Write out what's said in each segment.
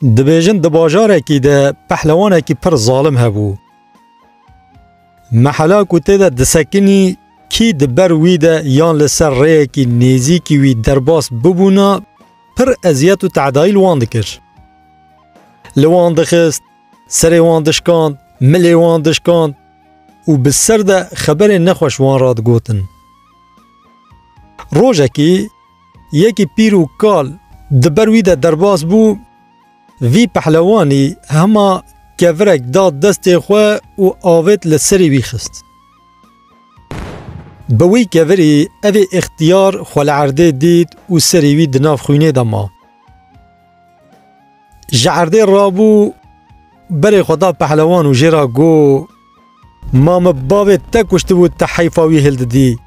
دبیجن دباجارکی ده پهلوانکی پر ظالم هبو. محلا کوته ده دسکنی کی دبر وی ده یان لسر ریکی نیزی کی وی درباس ببونا پر ازیت و تعدایل وان دکر. لوان دخست، سر وان دشکاند، ملی وان دشکاند و بسر ده خبر نخوش وان راد گوتن. روژکی یکی پیر و کال دبر وی ده درباس بو وی پهلوانی هما کورک داد دست خواه و آوید لسری بیخست. بوی کوری اوی اختیار خلعرده دید و سری وی دناف خوینه دما. جعرده رابو بری خدا پهلوان و جرا گو مام بابت تکشت بود تحیفاوی هلد دی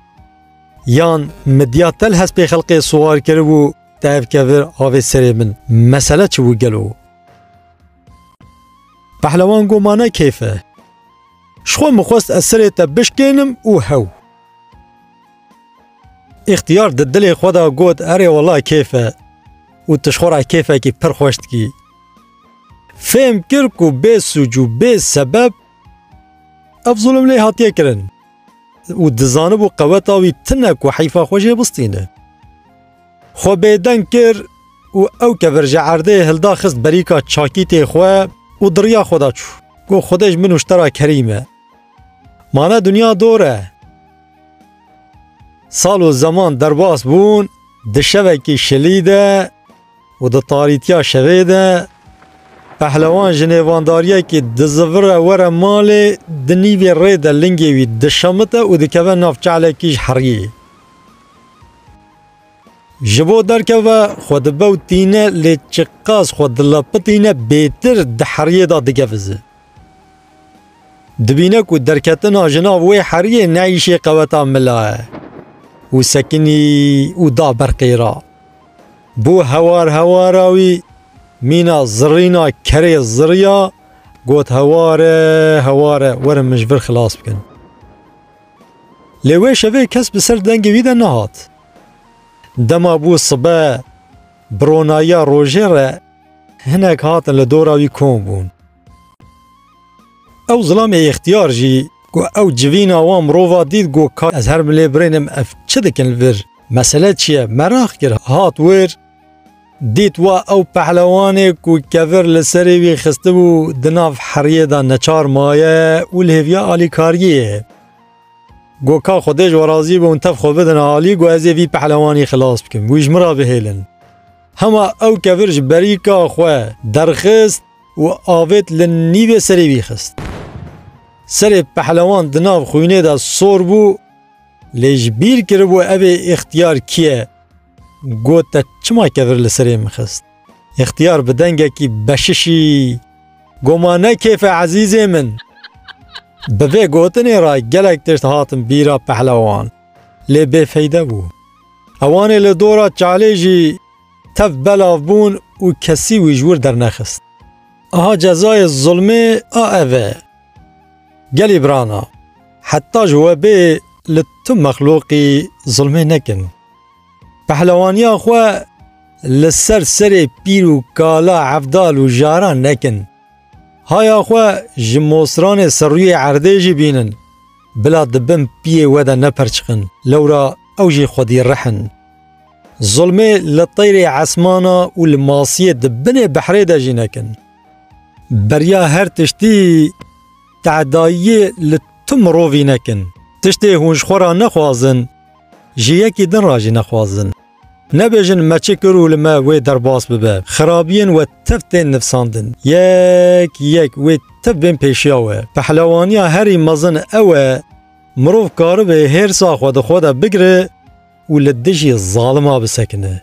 یان مدیاتل هست به خلق سوار کربو تایف کور آوی سری من مسئله چو گلو پهلوان گو مانه کیفه شخو مخواست اثر تا بشکنم و هو اختیار دل خدا گود اره والله کیفه و تشخورا کیفه کی پر خوشت کی فهم کر کو بے سوجو بے سبب اف ظلم لی هاتیه کرن و دزانب و قوتاوی تنک و حیفا خوشه بستینه خو بیدن کر و او که ورجع عرده هلدا خست بریکا چاکیت خواه و دریا خدا چو گو خودش من اشترا کریمه مانه دنیا دوره سال و زمان درباس بون دشوکی شلیده و ده تاریتیا شویده پهلوان جنیوانداریه که دزوره وره مال دنیوی ریده لنگیوی دشمته و دکوه نافچعله کیش حریه جبو درکوه خود بو تینه لی چقاز خود لپتینه بیتر دحریه دا دکوزه دبینه که درکتنا جناب وی حریه نعیشی قوتا ملاه و سکنی و دا برقیرا بو هواراوی مینا زرینا کری زریا گوت هواره ورم مجبر خلاص بکن لیوی شوی کس بسر دنگی ویده نهات دما بو صبح برونایا روژه هنک هاتن لدوراوی کون بون او ظلام اختیار جی گو او جوین آوام رووا دید گو که از هر ملی برینم اف چه دکن ور مسئله چیه مراخ کر هات ور دید و او پهلوانه کو کور لسری وی خسته بو دناف حریه دا نچار مایه و لحویا آلی کاریه گو که خودش و رازی بو انتف خوبه دن آلی گو ازی وی پهلوانی خلاص بکن گوش مرا بهیلن هما او کورش بریکا خواه درخست و آوید لنیو سری وی خست سر پهلوان دناف خوینه دا سور بو لیجبیر کربو اوی اختیار کیه گوتا چما کور لسری مخست اختیار بدنگه کی بششی گمانه کیف عزیزی من بوی گوتنی را گلک تشت هاتم بیرا پهلوان لی بی فیده بو اوانی لدورا چالی جی تف بلاف بون و کسی ویجور در نخست آها جزای ظلمه اوه گلی برانا حتی جوابه لتو مخلوقی ظلمه نکن پهلوانیا خواه لسر سر پیر و کالا عفدال و جاران نکن هایا خواه جموسران سروی عرده جی بینن بلا دبن پیه ودا نپرچخن لورا اوجی خودی رحن ظلمه لطیر عسمانا و الماسیه دبن بحره دا جی نکن بریا هر تشتی تعدایه لتم روی نکن تشتی هونش خورا نخوازن جیکی دن راجی نخوازن نبیجن مچه کرو لما وی درباس ببه خرابین و تفتین نفساندن یک وی تف بین پیشیاوه پهلوانیا هری مزن اوه مروف کارو به هر سا خود بگره و لدجی ظالما بسکنه